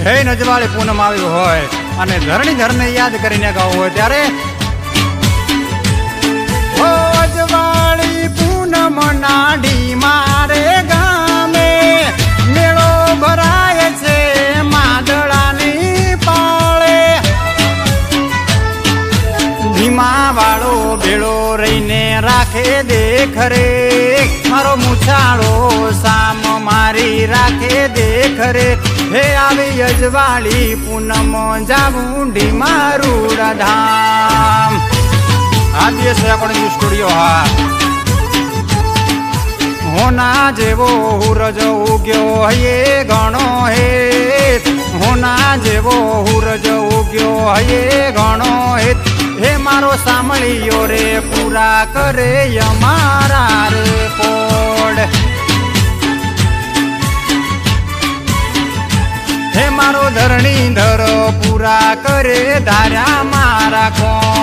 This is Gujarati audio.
હે નજવાળી પૂનમ આવ્યું હોય અને ધરણીધરને યાદ કરીને ગાવું હોય ત્યારે ઓ અજવાળી પૂનમ નાડી મારે ગામે મેળો ભરાય છે માદળાની પાળે ધીમા વાળો ભેળો રહીને રાખે દેખરે મારો મુછાળો સામ મારી રાખે દેખરે હે આવી અજવાળી પૂનમ જાવુંડી મારું ધામ આ દિવસે આપણે સ્ટુડિયો હા હોના જેવો હુરજ ઉગ્યો હયે ગણો હે હોના જેવો હુરજ ઉગ્યો હયે ગણો હે મારો સાંભળ્યો રે પૂરા કરે અમારા રે પોડ હે મારો ધરણીધર પૂરા કરે ધાર્યા મારા કોણ